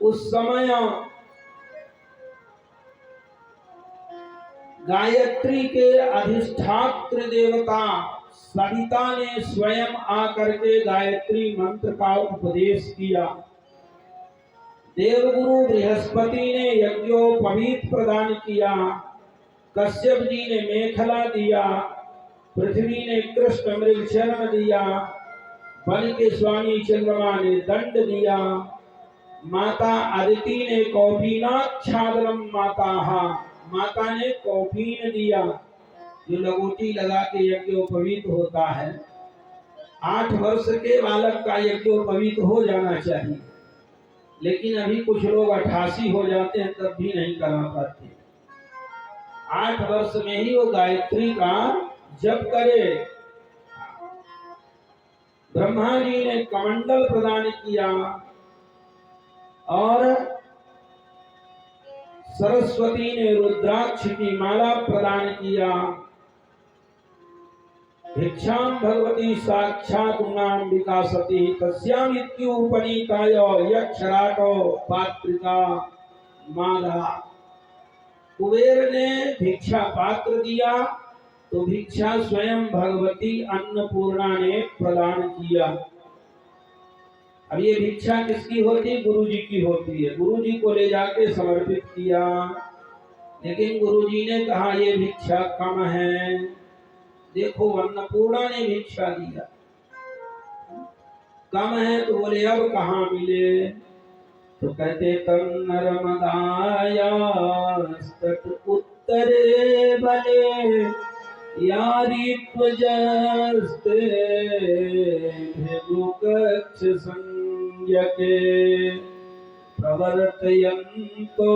उस समय गायत्री के अधिष्ठात्र देवता सविता ने स्वयं आकर के गायत्री मंत्र का उपदेश किया। देवगुरु बृहस्पति ने यज्ञोपवीत प्रदान किया। कश्यप जी ने मेखला दिया। पृथ्वी ने कृष्ण मृग चर्म दिया। वन के स्वामी चंद्रमा ने दंड दिया। माता अदिति ने कौपीनाच्छादनम माता ने कौपीन दिया, जो लगोटी लगा के यज्ञोपवीत होता है। 8 वर्ष के बालक का यज्ञोपवीत हो जाना चाहिए, लेकिन अभी कुछ लोग 88 हो जाते हैं तब भी नहीं करा पाते। 8 वर्ष में ही वो गायत्री का जप करे। ब्रह्मा जी ने कमंडल प्रदान किया और सरस्वती ने रुद्राक्ष की माला प्रदान किया। भिक्षाम भगवती साक्षात् गुणांबिका सती तस्यामित्युपनीताय यक्षराटो पात्रिका माला। कुबेर ने भिक्षा पात्र दिया तो भिक्षा स्वयं भगवती अन्नपूर्णा ने प्रदान किया। अब ये भिक्षा किसकी होती है? गुरु जी की होती है। गुरु जी को ले जाके समर्पित किया, लेकिन गुरु जी ने कहा ये भिक्षा कम है। देखो अन्नपूर्णा ने भिक्षा दिया, कम है तो बोले अब कहाँ मिले? तो कहते तम नर्मदाया तट उत्तरे बले यारी त्वजस्ते भृगुकक्ष संज्ञके प्रवर्तयन्तो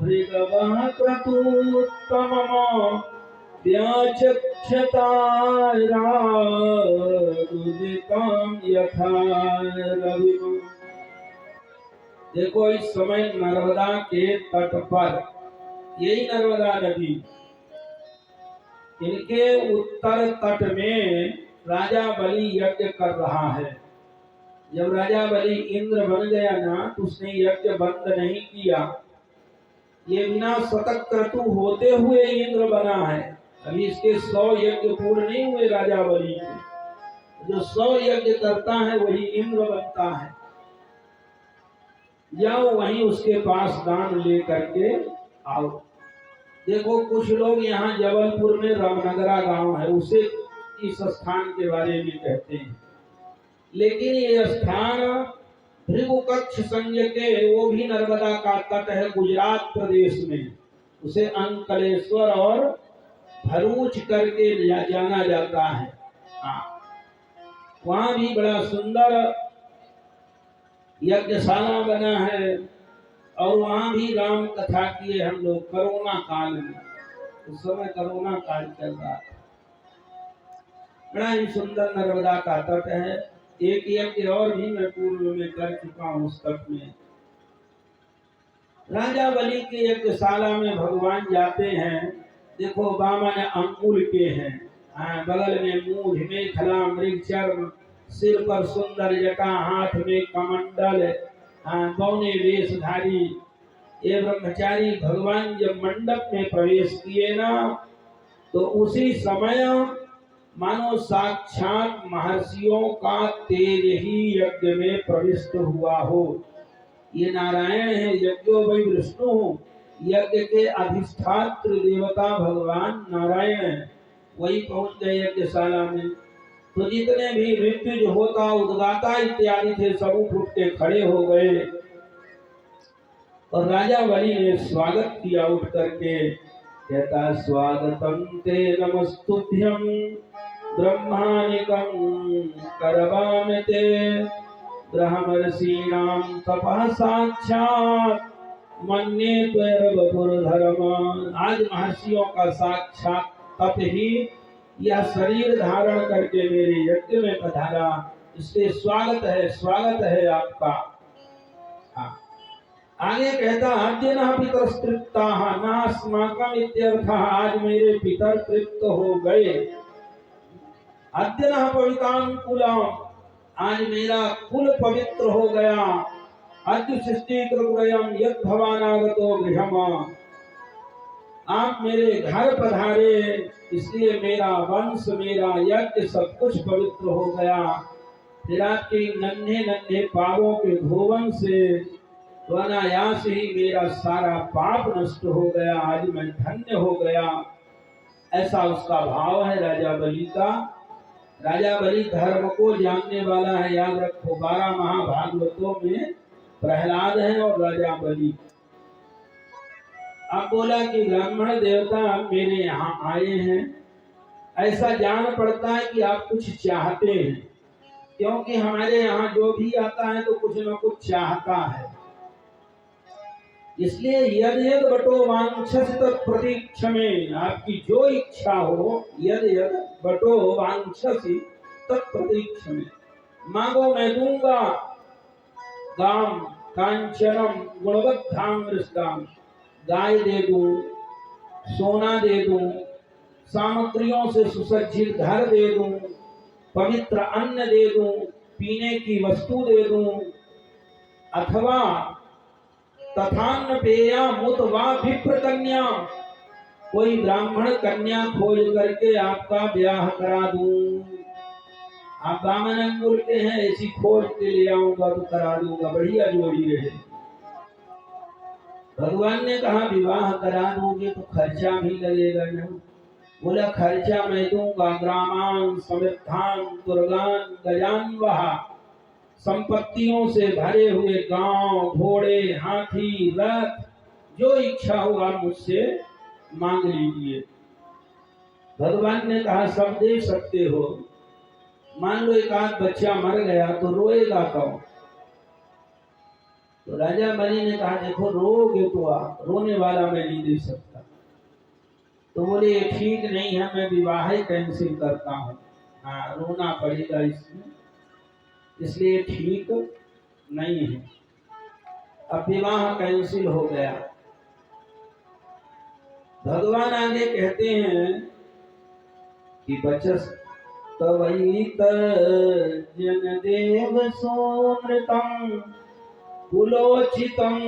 भृगवः क्रतुत्तमम् व्याचक्षता रागुदितां यथा रविम्। देखो इस समय नर्मदा के तट पर, यही नर्मदा नदी, इनके उत्तर तट में राजा बलि यज्ञ कर रहा है। जब राजा बलि इंद्र बन गया ना तो उसने यज्ञ बंद नहीं किया। ये बिना शतक क्रतु होते हुए इंद्र बना है। अभी इसके 100 यज्ञ पूर्ण नहीं हुए राजा बलि के। जो 100 यज्ञ करता है वही इंद्र बनता है। जाओ वहीं उसके पास दान ले करके आओ। देखो कुछ लोग यहाँ जबलपुर में रामनगरा गांव है, उसे इस स्थान के बारे में कहते हैं, लेकिन ये स्थान भृगुकक्ष संज्ञ के, वो भी नर्मदा का तट है गुजरात प्रदेश में। उसे अंकलेश्वर और भरूच करके जाना जाता है। वहाँ भी बड़ा सुंदर यज्ञशाला बना है और वहाँ भी राम कथा किए हम लोग कोरोना काल में। उस समय कोरोना काल चल रहा था। बड़ा ही सुंदर नर्मदा का तट है। एक यज्ञ और भी मैं पूर्व में कर चुका हूँ उस तट में। राजा बलि के यज्ञशाला में भगवान जाते हैं। देखो बामन अंकुल के हैं, बगल में मूढ़ मेखला मृग चर्म, सिर पर सुंदर जटा, हाथ में कमंडल, बौने वेशधारी ये ब्रह्मचारी भगवान जब मंडप में प्रवेश किए ना तो उसी समय मानो साक्षात महर्षियों का तेज ही यज्ञ में प्रविष्ट हुआ हो। ये नारायण है, यज्ञो वै विष्णु, यज्ञ के अधिष्ठात्र देवता भगवान नारायण है। वही पहुंच गए यज्ञशाला में। तो जितने भी ऋत्विज होता उद्गाता इत्यादि थे सब उठ के खड़े हो गए और राजा बलि ने स्वागत किया उठ करके। कहता स्वागतम ते नमस्तुभ्यं ब्रह्मानिकं करवामते ब्रह्मर्षीणां तपः साक्षात् मन्ये त्वरवपुरधर्म। आज महर्षियों का साक्षात तप ही यह शरीर धारण करके मेरे यज्ञ में पधारा, इसलिए स्वागत है आपका। आगे कहता अद्य न पितरस्तृप्ताः नास्माकम् इत्यर्थः, आज मेरे पितर तृप्त हो गए। अद्य न पवितांकुलम्, आज मेरा कुल पवित्र हो गया। अद्य सृष्टि कृतयम यद भवानागतो गृहम, आप मेरे घर पधारे इसलिए मेरा वंश मेरा यज्ञ सब कुछ पवित्र हो गया। फिर आपके नन्हे नन्हे पापों के धोवन से तो अनायास ही मेरा सारा पाप नष्ट हो गया, आज मैं धन्य हो गया। ऐसा उसका भाव है राजा बलि का। राजा बलि धर्म को जानने वाला है, याद रखो 12 महाभागवतों में प्रहलाद है और राजा बलि। अब बोला कि ब्राह्मण देवता मेरे यहाँ आए हैं, ऐसा जान पड़ता है कि आप कुछ चाहते हैं, क्योंकि हमारे यहाँ जो भी आता है तो कुछ न कुछ चाहता है। इसलिए यद यद बटो वांछस तत्प्रतीक्ष में, आपकी जो इच्छा हो यद यद बटो वांछसी तत्प्रतीक्ष में मांगो मैं दूंगा। गाम कांचनम गुणवत्ताम वृष्टाम, गाय दे दूं, सोना दे दूं, सामग्रियों से सुसज्जित घर दे दूं, पवित्र अन्न दे दूं, पीने की वस्तु दे दूं, अथवा तथान्न पेया मुत वा विप्र कन्या, कोई ब्राह्मण कन्या खोज करके आपका ब्याह करा दूं। आप बामन अंगुल के हैं, ऐसी खोज के ले आऊंगा तो करा दूंगा, बढ़िया जोड़ी रहे। भगवान ने कहा विवाह करा दोगे तो खर्चा भी लगेगा ना। बोला खर्चा मैं दूंगा, ग्रामान समृद्धान दुर्गान गजान वहा, संपत्तियों से भरे हुए गांव घोड़े हाथी रथ, जो इच्छा हो आप मुझसे मांग लीजिए। भगवान ने कहा सब दे सकते हो, मान लो एक आध बच्चा मर गया तो रोएगा कौन? तो राजा बलि ने कहा देखो रोगे तो आप, रोने वाला मैं नहीं दे सकता। तो बोले ठीक नहीं है, मैं विवाह ही कैंसिल करता हूँ। हाँ रोना पड़ेगा इसमें, इसलिए ठीक नहीं है। अब विवाह कैंसिल हो गया। भगवान आगे कहते हैं कि बचस तवैत जन देव सोमृतम कुलोचितम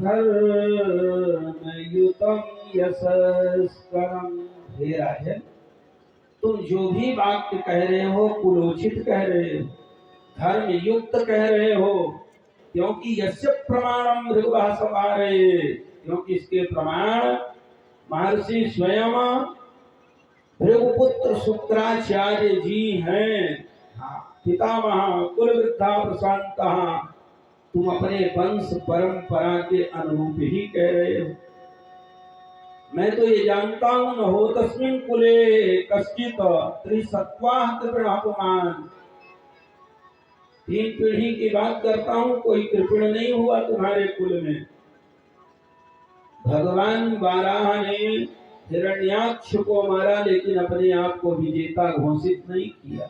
धर्मयुतम यशस्करम। हे राजन, तुम जो भी वाक्य कह रहे हो कुलोचित कह रहे हो, धर्म युक्त कह रहे हो, क्योंकि यस्य प्रमाणम भृगुः समारे, क्योंकि इसके प्रमाण महर्षि स्वयं भृगुपुत्र शुक्राचार्य जी हैं। हाँ, पितामह कुलवृद्धा प्रशांतः, तुम अपने वंश परंपरा के अनुरूप ही कह रहे हो। मैं तो ये जानता हूं न हो तस्मिन कुले कश्चित त्रिसत्वाः कृपणापमान, 3 पीढ़ी की बात करता हूं, कोई कृपण नहीं हुआ तुम्हारे कुल में। भगवान बाराह ने हिरण्याक्ष को मारा लेकिन अपने आप को विजेता घोषित नहीं किया।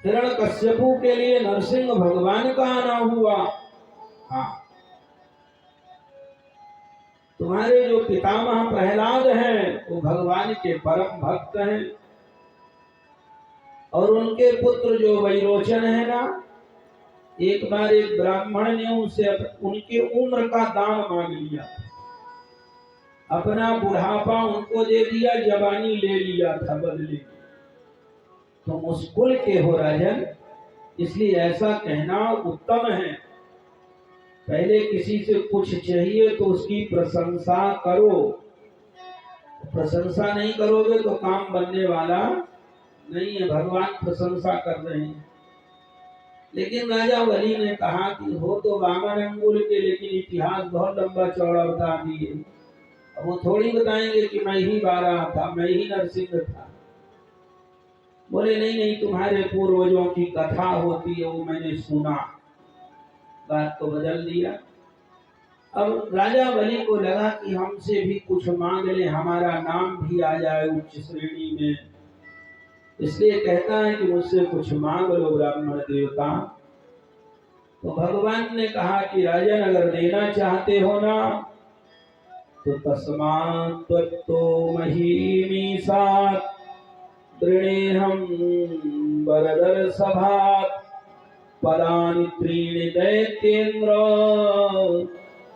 हिरण्यकश्यपु के लिए नरसिंह भगवान का आना हुआ। हाँ, तुम्हारे जो पितामह प्रहलाद हैं वो भगवान के परम भक्त हैं, और उनके पुत्र जो वैरोचन है ना, एक बार एक ब्राह्मण ने उनसे उनकी उम्र का दान मांग लिया, अपना बुढ़ापा उनको दे दिया, जवानी ले लिया था बदले। तुम उस कुल के हो राजन, इसलिए ऐसा कहना उत्तम है। पहले किसी से कुछ चाहिए तो उसकी प्रशंसा करो, प्रशंसा नहीं करोगे तो काम बनने वाला नहीं है। भगवान प्रशंसा कर रहे हैं। लेकिन राजा बलि ने कहा कि हो तो वामन अंगुल के, लेकिन इतिहास बहुत लंबा चौड़ा बता दिए। अब वो थोड़ी बताएंगे कि मैं ही बाराह था, मैं ही नरसिंह था। बोले नहीं नहीं, तुम्हारे पूर्वजों की कथा होती है वो मैंने सुना। बात को बदल दिया। अब राजा बलि को लगा कि हमसे भी कुछ मांग ले, हमारा नाम भी आ जाए उच्च श्रेणी में, इसलिए कहता है कि मुझसे कुछ मांग लो ब्राह्मण देवता। तो भगवान ने कहा कि राजन अगर देना चाहते हो ना तो तस्मात् त्वत्तो महीमीसात् दृणेहं वरदर सभात् पदानि त्रीणि दैत्येन्द्र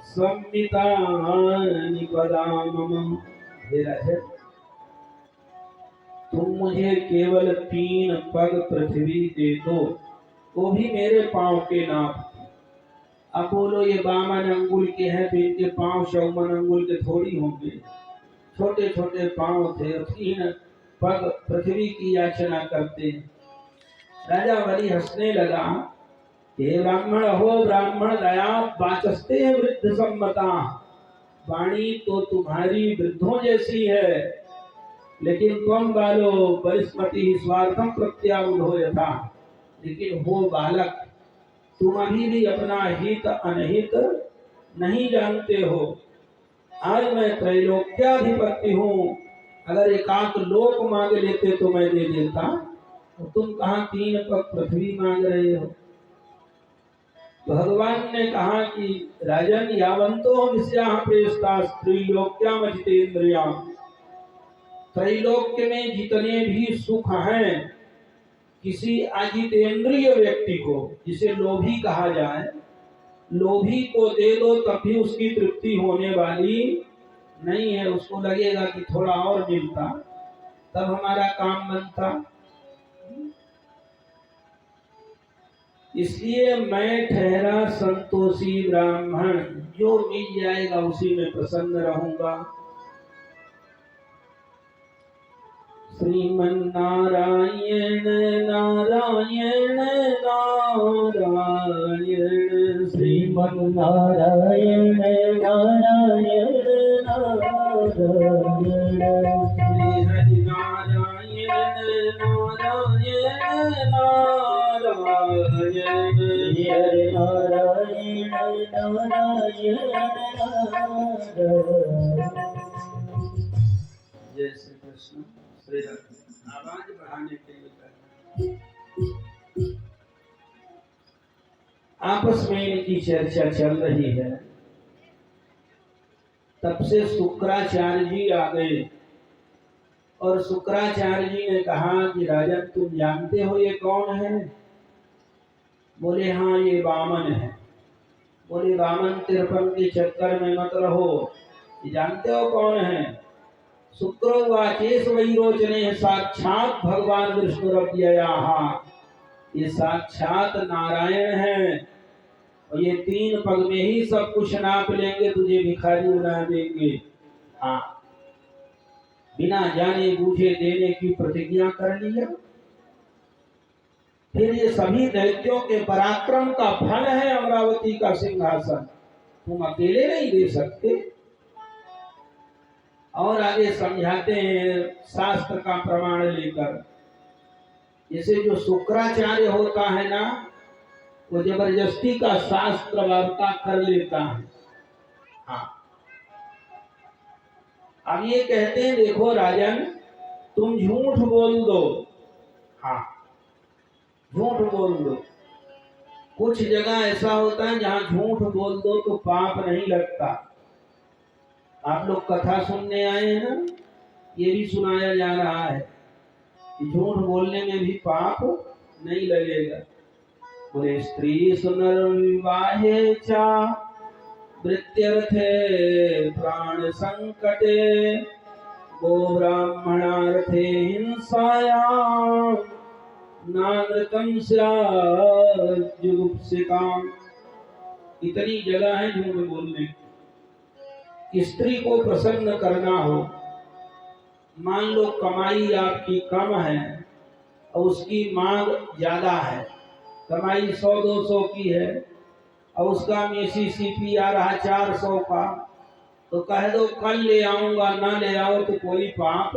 संमितानि पदा मम। हे राजन, तुम मुझे केवल 3 पग पृथ्वी दे दो, वो भी मेरे पांव के नाप। अब बोलो ये 52 अंगुल के हैं तो इनके पांव 54 अंगुल के थोड़ी होंगे, छोटे छोटे पांव थे। 3 पग पृथ्वी की याचना करते हैं। राजा बलि हंसने लगा, हे ब्राह्मण, हो ब्राह्मण दया वाचस्ते वृद्ध सम्मता। वाणी तो तुम्हारी वृद्धों जैसी है, लेकिन तुम बालो परिस्मृति स्वार्थम प्रत्यावुधो यथा। लेकिन हो बालक, तुम अभी भी अपना हित अनहित नहीं जानते हो। आज मैं त्रैलोक्याधिपति हूँ, अगर एकांत लोक मांग लेते तो मैं दे देता, तो तुम कहाँ 3 पग पृथ्वी मांग रहे हो। भगवान ने कहा कि राजन, यावंतो विषया प्रेष्टा त्रैलोक्यामजितेन्द्रिया। त्रैलोक्य में जितने भी सुख हैं, किसी अजितेंद्रिय व्यक्ति को, जिसे लोभी कहा जाए, लोभी को दे दो तब भी उसकी तृप्ति होने वाली नहीं है। उसको लगेगा कि थोड़ा और मिलता तब हमारा काम बनता। इसलिए मैं ठहरा संतोषी ब्राह्मण, जो मिल जाएगा उसी में प्रसन्न रहूंगा। श्रीमन नारायण नारायण नारायण, श्रीमन नारायण नारायण नारायण, श्री हरि नारायण नारायण नारायण, हरे नारायण नारायण नारायण। जय श्री कृष्ण। श्री राम। आवाज बढ़ाने के लिए करना। आपस में इनकी चर्चा चल रही है, तब से शुक्राचार्य जी आ गए और शुक्राचार्य जी ने कहा कि राजन, तुम जानते हो ये कौन है? बोले हाँ, ये वामन है। बोले वामन तिरपन के चक्कर में मत रहो, ये जानते हो कौन है? शुक्रोवाचेश वैरोचने साक्षात भगवान विष्णुरव्ययाः। ये साक्षात नारायण है और ये 3 पग में ही सब कुछ नाप लेंगे, तुझे भिखारी बना देंगे। हाँ, बिना जाने बूझे देने की प्रतिज्ञा कर लिया। फिर ये सभी दैत्यों के पराक्रम का फल है अमरावती का सिंहासन, तुम अकेले नहीं दे सकते। और आगे समझाते हैं शास्त्र का प्रमाण लेकर। जैसे जो शुक्राचार्य होता है ना, वो जबरदस्ती का शास्त्र वार्ता कर लेता है। हाँ, अब ये कहते हैं देखो राजन, तुम झूठ बोल दो। हाँ, झूठ बोल दो। कुछ जगह ऐसा होता है जहाँ झूठ बोल दो तो पाप नहीं लगता। आप लोग कथा सुनने आए हैं ना, ये भी सुनाया जा रहा है कि झूठ बोलने में भी पाप नहीं लगेगा। बोले स्त्री सुनर्विवाहे चा वृत्यर्थे प्राण संकटे गो ब्राह्मणार्थे हिंसायां नानृतं स्यात् जुगुप्सिताम्। इतनी जगह है झूठ बोलने की। स्त्री को प्रसन्न करना हो, मान लो कमाई आपकी कम है और उसकी मांग ज्यादा है, कमाई 100-200 की है और उसका मिसिसिपी आ रहा 400 का, तो कह दो कल ले आऊंगा, ना ले आओ तो कोई पाप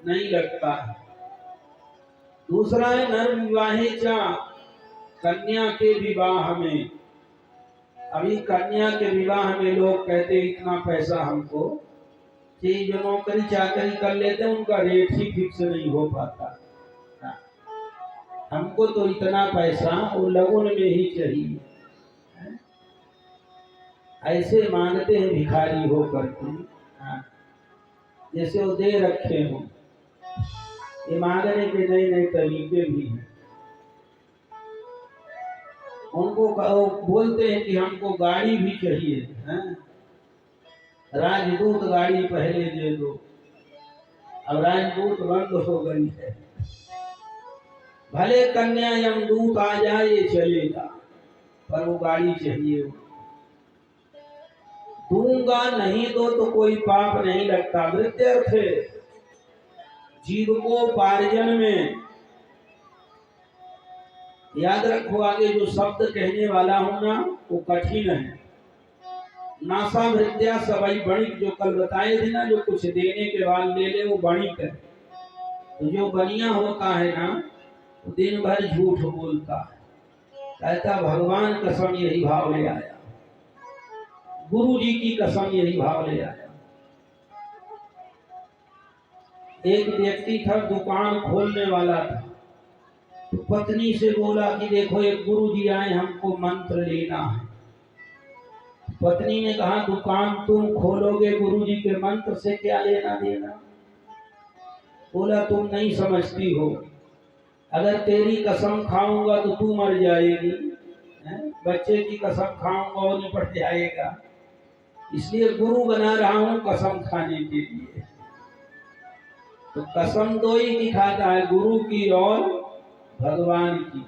नहीं लगता है। दूसरा है नर विवाहे चा, कन्या के विवाह में। अभी कन्या के विवाह में लोग कहते इतना पैसा हमको चाहिए, जो नौकरी चाकरी कर लेते हैं उनका रेट ही फिक्स नहीं हो पाता। हमको तो इतना पैसा वो लगन में ही चाहिए, ऐसे मांगते हैं भिखारी हो करके। जैसे वो दे रखे हो। ये मांगने के नए नए तरीके भी हैं। उनको बोलते हैं कि हमको गाड़ी भी चाहिए, हैं? राजदूत गाड़ी पहले दे दो। अब राजदूत बंद हो गई है। भले कन्या यमदूत आ जाए ये चलेगा, पर वो गाड़ी चाहिए। दूंगा नहीं दो तो कोई पाप नहीं लगता। वृत्त्यर्थ जीव को पार्जन में, याद रखो आगे जो शब्द कहने वाला हूं ना वो कठिन है। नासा वृत्या सवई बणिक, जो कल बताए थे ना, जो कुछ देने के बाद ले ले वो बणिक है। तो जो बनिया होता है ना वो दिन भर झूठ बोलता है, कहता भगवान कसम यही भाव ले आया, गुरु जी की कसम यही भाव ले आया। एक व्यक्ति था, दुकान खोलने वाला था, तो पत्नी से बोला कि देखो एक गुरु जी आए, हमको मंत्र लेना है। पत्नी ने कहा दुकान तुम खोलोगे, गुरु जी के मंत्र से क्या लेना देना। बोला तुम नहीं समझती हो, अगर तेरी कसम खाऊंगा तो तू मर जाएगी, बच्चे की कसम खाऊंगा वो निपट जाएगा, इसलिए गुरु बना रहा हूं कसम खाने के लिए। तो कसम दो ही दिखाता है, गुरु की और भगवान की।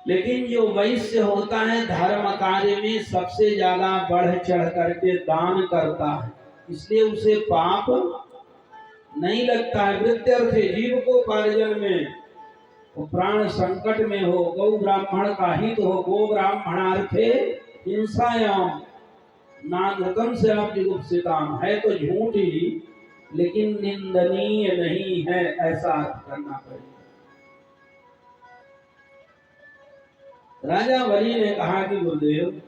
लेकिन जो वैश्य होता है धर्म कार्य में सबसे ज्यादा बढ़ चढ़ करके दान करता है, इसलिए उसे पाप नहीं लगता है। वृत्त्यर्थ जीव को पार्जन में, वो प्राण संकट में हो, गौ ब्राह्मण का हित हो, गो ब्राह्मणार्थे हिंसायाम नानकम से आप जुगुप्सिताम, है तो झूठी लेकिन निंदनीय नहीं है, ऐसा अर्थ करना पड़ेगा। राजा बलि ने कहा कि गुरुदेव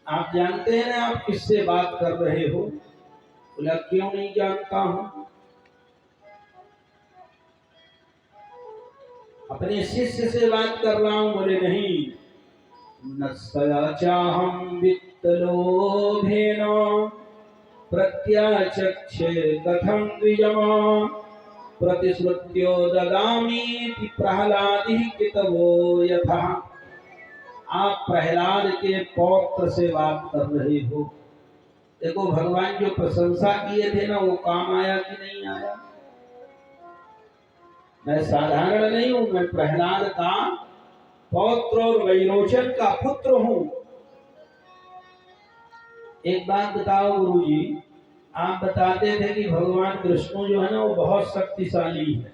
आप जानते हैं ना आप किससे बात कर रहे हो। बोला क्यों नहीं जानता हूं, अपने शिष्य से बात कर रहा हूं। बोले नहीं, नस्तया चाहम वित्तलोभेन प्रत्याचक्षे कथम द्विजमा प्रतिश्रुत्यो ददामी प्रहलादि कितवो यथा। आप प्रहलाद के पौत्र से बात कर रहे हो। देखो भगवान जो प्रशंसा किए थे ना वो काम आया कि नहीं आया। मैं साधारण नहीं हूं, मैं प्रहलाद का पौत्र और वैरोचन का पुत्र हूं। एक बात बताओ गुरुजी, आप बताते थे कि भगवान विष्णु जो है ना वो बहुत शक्तिशाली है।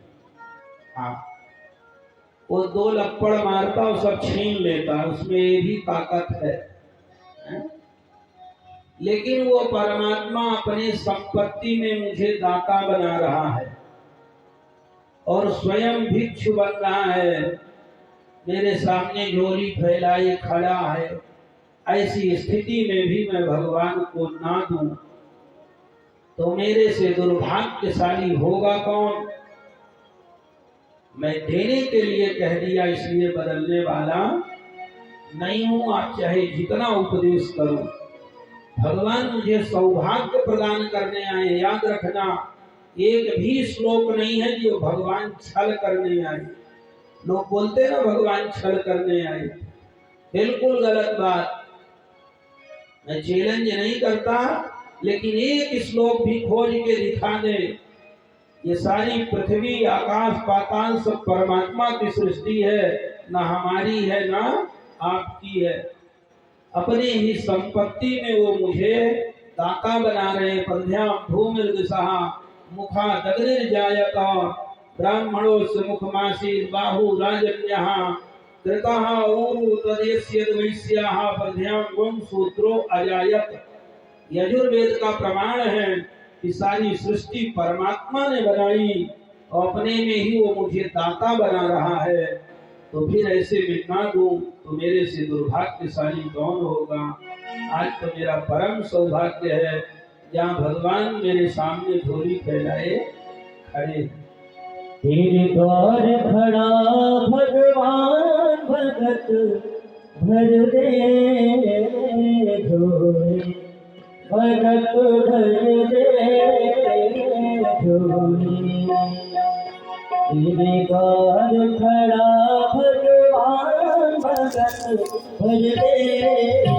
हाँ, वो 2 लप्पड़ मारता और सब छीन लेता, उसमें ये भी ताकत है। लेकिन वो परमात्मा अपने संपत्ति में मुझे दाता बना रहा है और स्वयं भिक्षु बन रहा है, मेरे सामने झोली फैलाए खड़ा है। ऐसी स्थिति में भी मैं भगवान को ना दूं तो मेरे से दुर्भाग्यशाली होगा कौन। मैं देने के लिए कह दिया, इसलिए बदलने वाला नहीं हूं। आप चाहे जितना उपदेश करो, भगवान मुझे सौभाग्य प्रदान करने आए। याद रखना, एक भी श्लोक नहीं है जो भगवान छल करने आए। लोग बोलते ना भगवान छल करने आए, बिल्कुल गलत बात। मैं चैलेंज नहीं करता, लेकिन एक श्लोक भी खोज के दिखा दे। ये सारी पृथ्वी आकाश पाताल सब परमात्मा की सृष्टि है, ना हमारी है ना आपकी है। अपने ही संपत्ति में वो मुझे दाता बना रहे। पद्भ्याम भूमिर्दिशः मुखा दग्निर्जायत ब्राह्मणो से मुखमासीत् बाहु राजन्यः कृतः ऊरु तदेष्यद् वैश्याः पद्भ्याम वं शूद्रो अजायत। यजुर्वेद का प्रमाण है कि सारी सृष्टि परमात्मा ने बनाई और अपने में ही वो मुझे दाता बना रहा है। तो फिर ऐसे में ना दूं तो मेरे से दुर्भाग्यशाली कौन होगा। आज तो मेरा परम सौभाग्य है जहाँ भगवान मेरे सामने झोली फैलाए खड़े। तेरे द्वार खड़ा भगवान भगत भर दे झोली, भगत भर दे झोली। तेरे द्वार खड़ा भगत भज दे